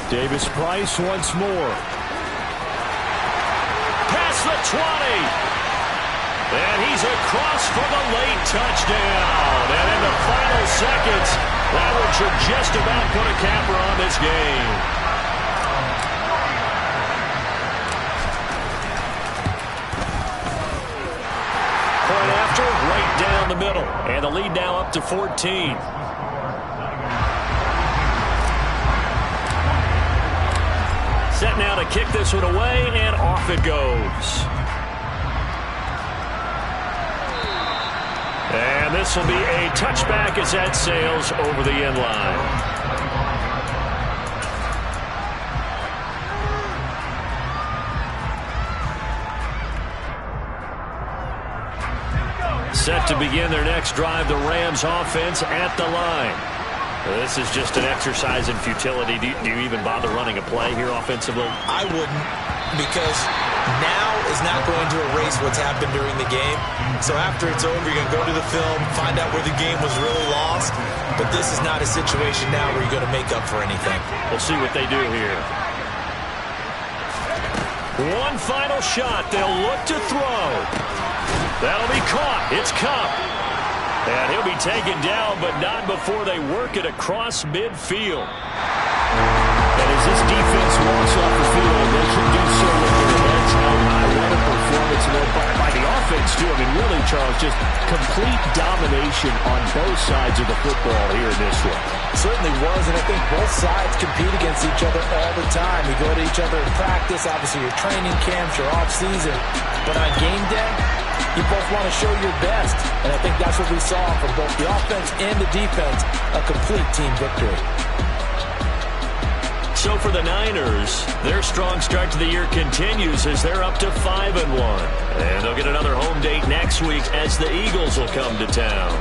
Davis Price once more. Past the 20. And he's across for the late touchdown. And in the final seconds, that one should just about put a capper on this game. Right down the middle. And the lead now up to 14. Set now to kick this one away, and off it goes. And this will be a touchback as that sails over the end line. Set to begin their next drive, the Rams offense at the line. This is just an exercise in futility. Do you even bother running a play here offensively? I wouldn't, because now is not going to erase what's happened during the game. So after it's over, you're going to go to the film, find out where the game was really lost. But this is not a situation now where you're going to make up for anything. We'll see what they do here. One final shot. They'll look to throw. That'll be caught. It's Kupp. And he'll be taken down, but not before they work it across midfield. And as this defense walks off the field, they should do so with their heads held high. What a performance by the offense, too. I mean, really, Charles, just complete domination on both sides of the football here in this one. Certainly was, and I think both sides compete against each other all the time. You go to each other in practice, obviously your training camps, your off-season. But on game day, you both want to show your best. And I think that's what we saw from both the offense and the defense, a complete team victory. So for the Niners, their strong start to the year continues as they're up to 5-1. And they'll get another home date next week as the Eagles will come to town.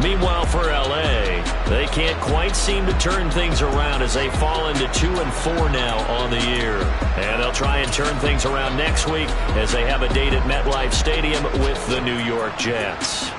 Meanwhile, for L.A., they can't quite seem to turn things around as they fall into 2-4 now on the year. And they'll try and turn things around next week as they have a date at MetLife Stadium with the New York Jets.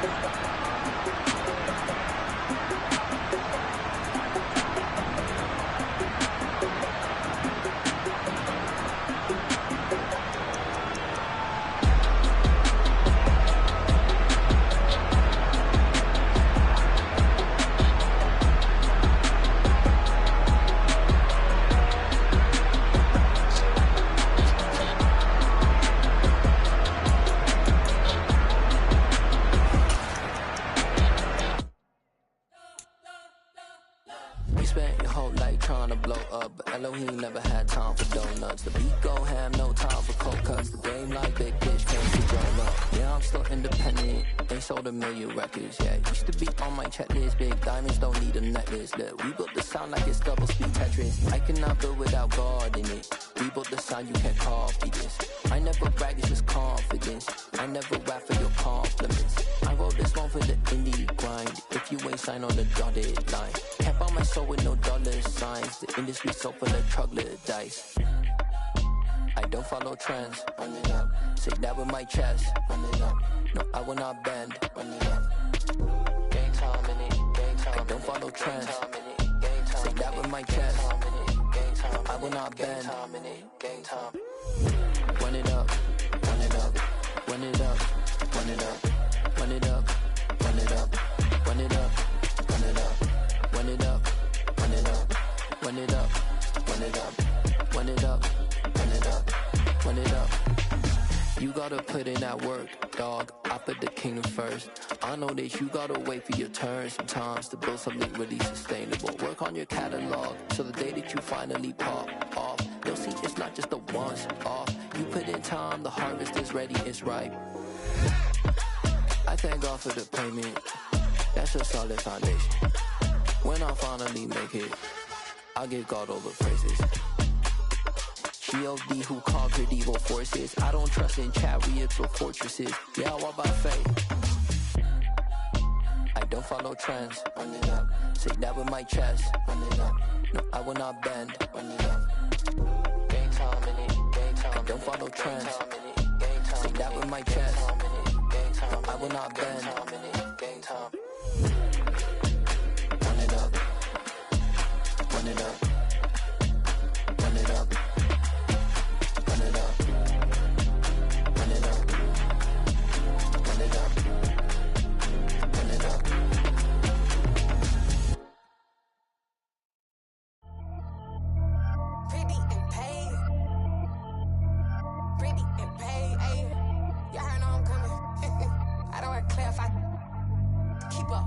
once the beat go ham, no time for cold cuts. The game like big bitch, can't be grown up. Yeah, I'm still independent. They sold 1 million records, yeah. Used to be on my checklist. Big diamonds don't need a necklace. Look, we built the sound like it's double speed Tetris. I cannot build without God in it. We built the sound, you can't copy this. I never brag, it's just confidence. I never rap for your compliments. I wrote this one for the indie grind. If you ain't signed on the dotted line, can't buy my soul with no dollar signs. The industry so full of troglodytes. I don't follow trends. Run it up. Say that with my chest. Run it up. No, I will not bend. Run it up. Game time in it. Game time. I don't follow trends. Say that with my chest. I will not bend. Game time. Run it up. Run it up. Run it up. Run it up. Run it up. Run it up. Run it up. Run it up. Run it up. Run it up. Run it up. Run it up. Run it up. Run it up. Run it up. You gotta put in that work, dog. I put the kingdom first. I know that you gotta wait for your turn sometimes to build something really sustainable. Work on your catalog, so the day that you finally pop off, you'll see it's not just a once off. You put in time, the harvest is ready, it's ripe. I thank God for the payment. That's a solid foundation. When I finally make it, I'll give God all the praises. G.O.D. who conquered evil forces. I don't trust in chariots or fortresses. Yeah, I walk by faith. I don't follow trends. Run it up. Say that with my chest. Run it up. No, I will not bend. Run it up. Game time in it. Game time. I don't follow trends. Say that with my chest. No, I will not bend. Game time. Run it up. Run it up. Run it up. Run it up. Run it up. Run it up. Run it up. Pretty and paid. Pretty and paid. Ayy. Y'all heard know I'm coming. I don't wear clear if I keep up.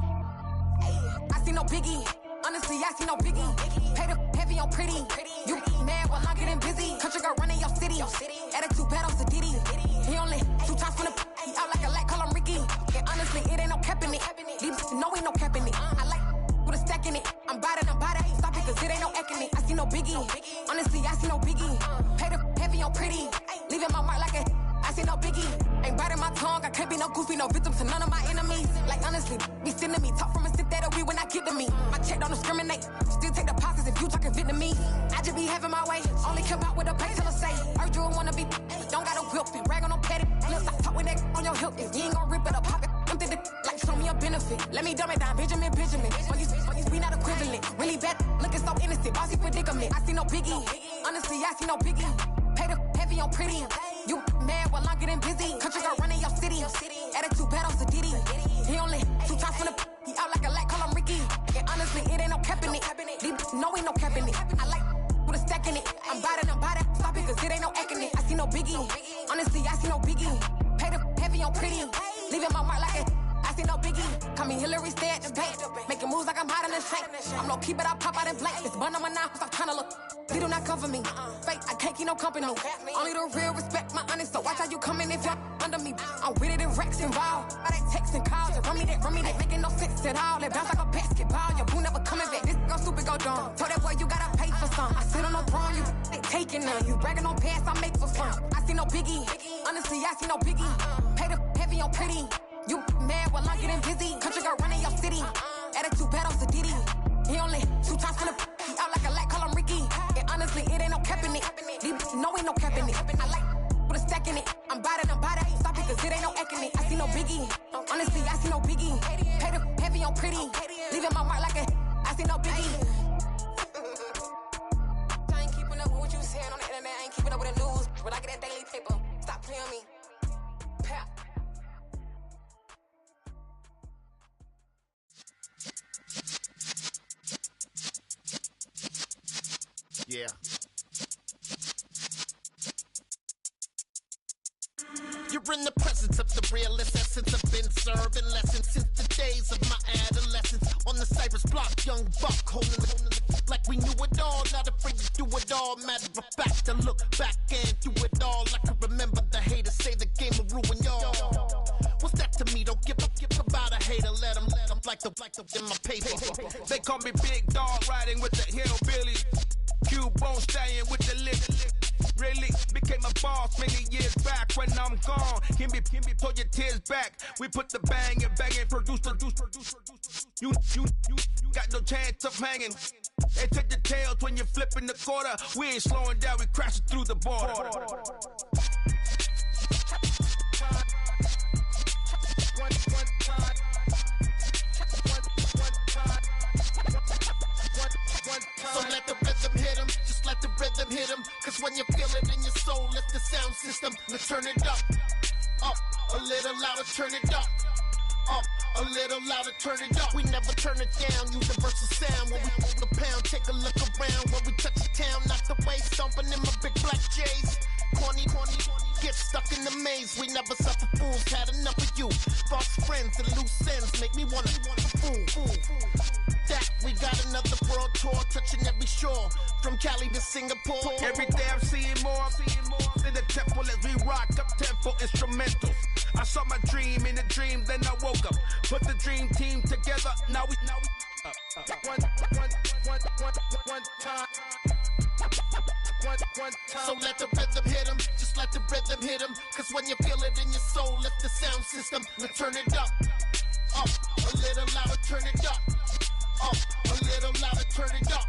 Ayy. I see no biggie. Honestly, I see no biggie. Pay the heavy on pretty. You mad while I'm getting busy. Country girl running your city. Attitude bad on Sadidi. He only 2 times from the he out like a light, call him Ricky. And honestly, it ain't no cap in it. These know ain't no cap in it. I like with a stack in it. I'm bad. Stop it, cause it ain't no eck in it. I see no biggie. Honestly, I see no biggie. Pay the heavy on pretty. Leaving my mark like a I see no biggie. Ain't biting my tongue. I can't be no goofy, no victim to none of my enemies. Like honestly, be sending me talk from a sip that we when I get to me. My check don't discriminate. Still take deposits if you talking Vietnamese. I just be having my way. Only care about what the pay teller say. Urge you wanna be. Don't got a whip and rag on no petty. Let's stop talk with that on your hip. If you ain't gon' rip it up, pop it. I'm thinking like show me a benefit. Let me dumb it down, Benjamin. We not equivalent. Really bad, looking so innocent. Bossy predicament. I see no biggie. Honestly, I see no biggie. Pay the heavy on pretty. You mad while I'm getting busy. Country girl running your city. Attitude bad on Sadidi. He only 2 times from the he out like a light, call him Ricky. And honestly, it ain't no cap in it. These know ain't no cap in it. I like with a stack in it. I'm bad. Stop it, cause it ain't no eck in it. I see no biggie. Honestly, I see no biggie. Pay the heavy on pretty. Leaving my mark like a I see no biggie. Call me Hillary, stay at the bank. Making moves like I'm hot in the shank. I'm low key, but I pop out in blank. It's bun on my knife, stop trying to look. They do not come for me. Fake, I can't keep no company. Only the real respect my honest. So watch how you coming if y'all under me. I'm with it in Rex involved. I they text and calls and run me that. Making no sense at all. They bounce like a basketball. Your boo never coming back. This go stupid, go dumb. Told that boy you gotta pay for some. I sit on no throne, you ain't taking none. You bragging on pants, I make for fun. I see no biggie. Honestly, I see no biggie. Pay the heavy on pretty. You mad while I'm getting busy. Country girl running your city. Attitude bad on Sadidi. He only 2 times from the he out like a light, call him Ricky. And honestly, it ain't no cap in it. These know ain't no cap in it. I like with a stack in it. I'm bad. Stop it, cause it ain't no eck in it. I see no biggie. Honestly, I see no biggie. Pay the heavy on pretty. Leaving my mark like a I see no biggie. I ain't keeping up with what you saying on the internet. I ain't keeping up with the news. But I get that daily paper. Stop playing me. Pap. Yeah. You You're in the presence of the realest essence. I've been serving lessons since the days of my adolescence. On the Cypress block, young buck holding the like we knew it all. Not afraid to do it all. Matter of fact, to look back and do it all. I can remember the haters say the game will ruin y'all. What's that to me? Don't give about a hater. Let them like the in my paper. They call me Big Dog, riding with the hillbillies. Cubone staying with the lip. Really became a boss many years back. When I'm gone, can be pull your tears back. We put the bang and produce. You got no chance of hanging. They take the tails when you're flipping the quarter. We ain't slowing down, we crashing through the border. So let the rhythm hit him, just let the rhythm hit him. Cause when you feel it in your soul, lift the sound system. Let's turn it up, a little louder, turn it up, a little louder, turn it up. We never turn it down, universal sound. When we move the pound, take a look around. When we touch the town, not the way, stomping in my big black J's. Corny, get stuck in the maze. We never suffer fools, had enough of you. False friends and loose ends make me wanna fool. That we got another world tour, touching every shore, from Cali to Singapore. Every day I'm seeing more in the temple as we rock up tempo instrumentals. I saw my dream in a dream, then I woke up. Put the dream team together, now we one time. So let the rhythm hit him, just let the rhythm hit him. Cause when you feel it in your soul, lift the sound system. Let's turn it up, a little louder, turn it up, a little louder, turn it up.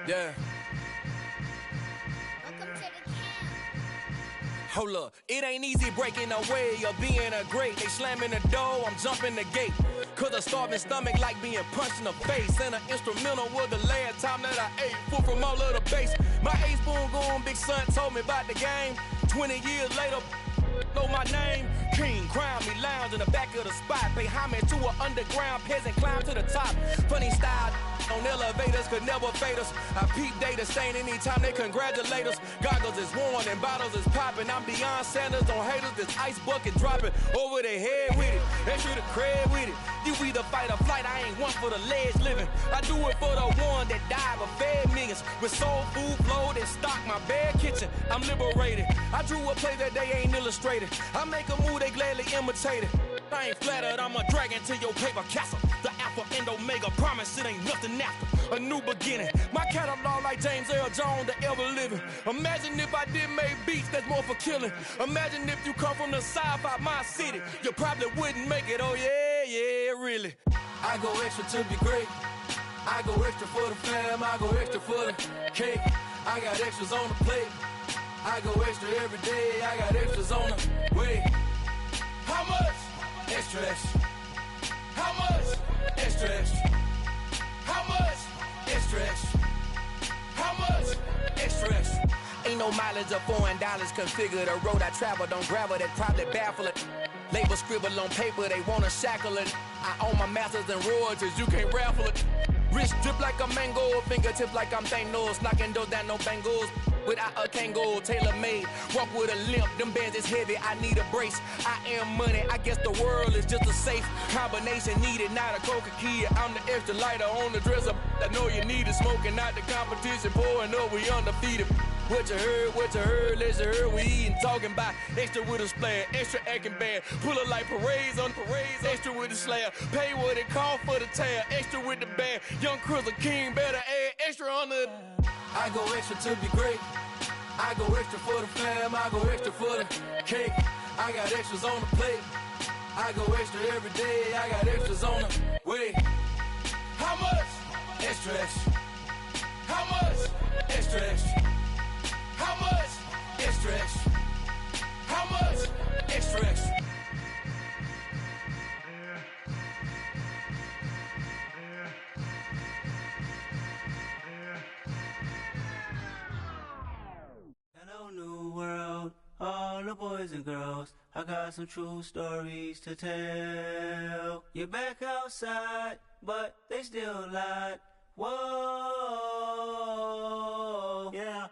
Yeah. Hold up, it ain't easy breaking away or being a great. They slamming the door, I'm jumping the gate. Cause a starving stomach like being punched in the face. And an instrumental was the last time that I ate food from all of the bass. My A-Spoon going big son told me about the game. 20 years later, know my name. King, crown me, lounge in the back of the spot. Pay homage to an underground peasant, climb to the top. Funny style on elevators could never fade us. I peep data stain anytime they congratulate us. Goggles is worn and bottles is popping. I'm Deion Sanders on haters, this ice bucket dropping over their head with it. Extra the cred with it. You either fight or flight, I ain't one for the ledge living. I do it for the one that died but fed millions. With soul food flowed and stock my bare kitchen. I'm liberated. I drew a play that they ain't illustrated. I make a move, they gladly imitate it. I ain't flattered, I'm a dragon to your paper castle. The Alpha and Omega, promise it ain't nothing after. A new beginning. My catalog like James Earl Jones, the ever living. Imagine if I did make beats that's more for killing. Imagine if you come from the sci-fi, my city. You probably wouldn't make it, oh yeah, really. I go extra to be great. I go extra for the fam, I go extra for the cake. I got extras on the plate. I go extra every day, I got extras on the way. How much? Extra, extra. How much? Extra, extra. How much? Extra, extra. How much? Extra, extra. Ain't no mileage of $4 configure the road I travel. Don't gravel, that probably baffle it. Label scribble on paper, they wanna shackle it. I own my masters and royalties, you can't raffle it. Wrist drip like a mango, fingertips like I'm Thanos. Knocking those down, no bangles. Without a Kango, tailor-made. Walk with a limp, them bands is heavy, I need a brace. I am money, I guess the world is just a safe combination needed, not a coca key. I'm the extra lighter on the dresser. I know you need it, smoking out the competition, pouring up, we undefeated. What you heard, let you heard, we eatin', talking about extra with a splash, extra acting bad. Pull it like parades on parades, extra with the slab. Pay what it cost for the tab, extra with the bag. Young Chris a king, better add extra on the. I go extra to be great. I go extra for the fam, I go extra for the cake. I got extras on the plate. I go extra every day, I got extras on the way. How much? Extra, extra. How much? Extra, extra. How much? Extra, extra. How much? Extra, extra. the boys and girls, I got some true stories to tell. You're back outside, but they still lied. Whoa, yeah.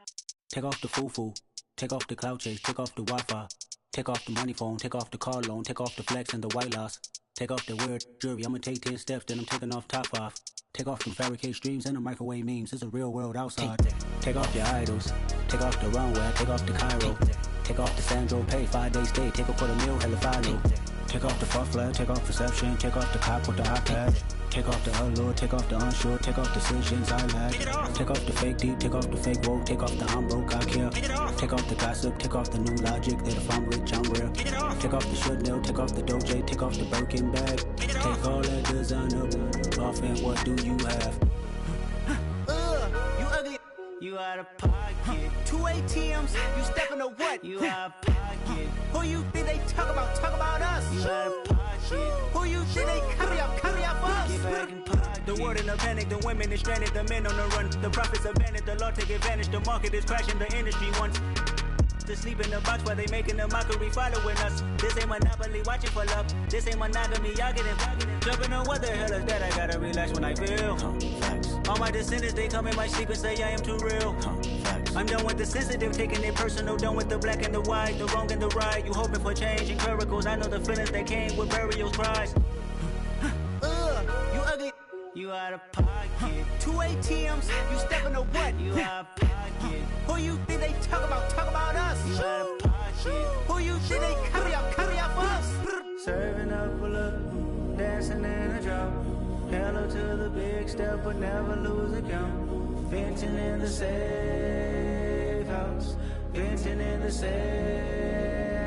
Take off the foo-foo, take off the cloud chase, take off the Wi-Fi. Take off the money phone, take off the car loan, take off the flex and the white loss. Take off the weird jewelry, I'ma take 10 steps, then I'm taking off top 5. Take off them fabricate streams and the microwave memes, it's a real world outside. Take off your idols, take off the runway, take off the Cairo. Take off the Sandro Pay, 5-day stay, take off for the meal, hella final. Take off the fuck flag, take off reception, take off the cop with the iPad. Take off the allure, take off the unsure, take off decisions I lack. Take off the fake deep, take off the fake woke, take off the I'm broke, I care. Take off the gossip, take off the new logic, that if I'm rich, I'm real. Take off the Chanel, take off the Doja, take off the Birkin bag. Take all that designer off and what do you have? You ugly. You out of pocket. 2 ATMs, you stepping to what? You out of pocket. Who you think they talk about? Talk about us. You out of pocket. Who you think they carry up us? Get back in pocket. The world in a panic, the women is stranded, the men on the run. The profits abandoned, the law take advantage, the market is crashing, the industry wants to sleep in the box while they making a mockery following us. This ain't Monopoly, watching for love. This ain't monogamy, y'all getting jumping on what the hell is that? I gotta relax when I feel. All my descendants, they come in my sleep and say I am too real. I'm done with the sensitive, taking it personal. Done with the black and the white, the wrong and the right. You hoping for change and miracles. I know the feelings that came with burial cries. You ugly. You out of pocket. 2 ATMs, you stepping to what? You out of pocket. Who you think they talk about? Talk about us. You out of pocket. Who you think they carry up us? Serving up a look, dancing in a drop. Hello to the big step, but never lose a count. Venting in the safe house. Venting in the safe.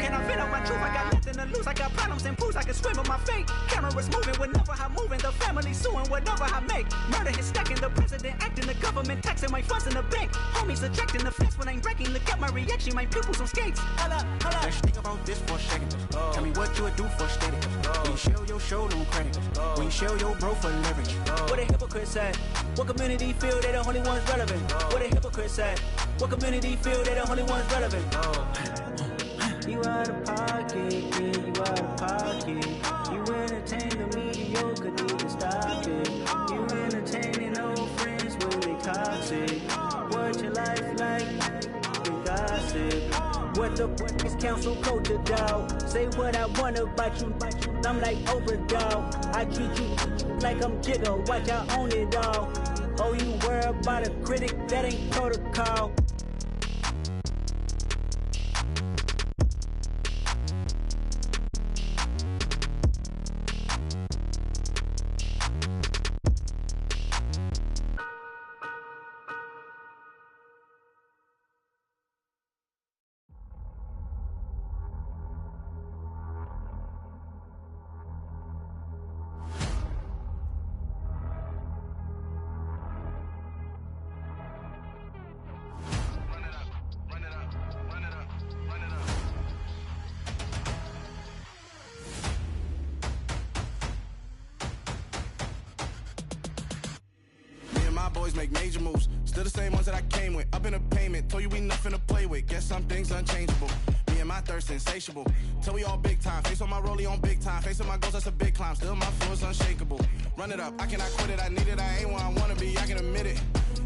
Can I fit up my truth? I got nothing to lose. I got problems and fools. I can swim with my fate. Cameras moving whenever I'm moving. The family suing whatever I make. Murder is stacking. The president acting. The government taxing my funds in the bank. Homies ejecting the fence when I'm breaking. Look at my reaction. My pupils on skates. Holla. Let's think about this for a second. Tell me what you would do for status. When you show your show no credit. When you show your bro for leverage. What a hypocrite said. What community feel they the only ones relevant? What a hypocrite said. What community feel they the only ones relevant? You out of pocket, yeah, you out of pocket. You entertain the mediocre, need to stop it. You entertaining old friends when they toxic. What your life like? You gossip. What the is council culture, dog? Say what I want about you. I'm like overdog. I treat you like I'm Jigga. Watch I own it all. Oh, you worry about a critic? That ain't protocol. Boys make major moves, still the same ones that I came with. Up in a payment, told you we nothing to play with. Guess some things unchangeable. Me and my thirst insatiable. Till we all big time. Face on my rollie on big time. Facing my goals, that's a big climb. Still my flow is unshakable. Run it up, I cannot quit it. I need it, I ain't where I wanna be. I can admit it.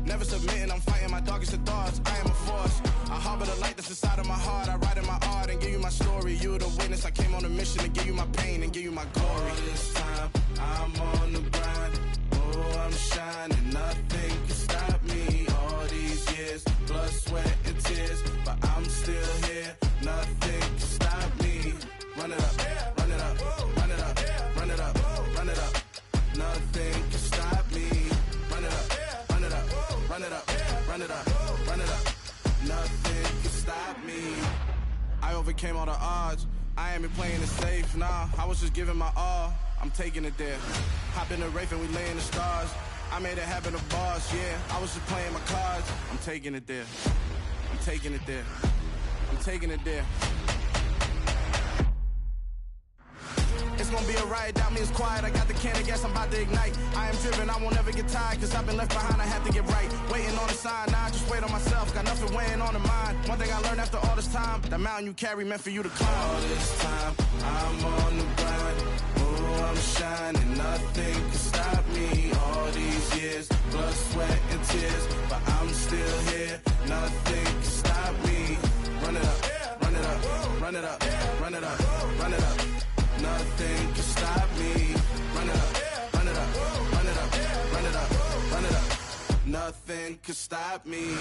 Never submitting, I'm fighting my darkest of thoughts. I am a force. I harbor the light that's inside of my heart. I write in my art and give you my story. You the witness. I came on a mission to give you my pain and give you my glory. All this time, I'm on the grind. Oh, I'm shining. Nothing can stop me. All these years, blood, sweat, and tears, but I'm still here. Nothing can stop me. Run it up, run it up, run it up, run it up, run it up. Nothing can stop me. Run it up, run it up, run it up, run it up, run it up. Nothing can stop me. I overcame all the odds. I ain't been playing it safe, nah. I was just giving my all. I'm taking it there. Hop in the Wraith and we lay in the stars. I made it happen to boss, yeah. I was just playing my cards. I'm taking it there. I'm taking it there. I'm taking it there. it's gonna be a riot. Doubt me, it's quiet. I got the can of gas, I'm about to ignite. I am driven, I won't ever get tired, cause I've been left behind, I have to get right. Waiting on the sign, now I just wait on myself. Got nothing weighing on the mind. One thing I learned after all this time, the mountain you carry meant for you to climb. All this time, I'm on the grind. Oh, I'm shining, nothing can stop me. All these years, blood, sweat, and tears, but I'm still here. Nothing can stop me. Run it up, run it up, run it up, run it up, run it up. Nothing can stop me. Run it up, run it up, run it up, run it up, run it up. Nothing can stop me.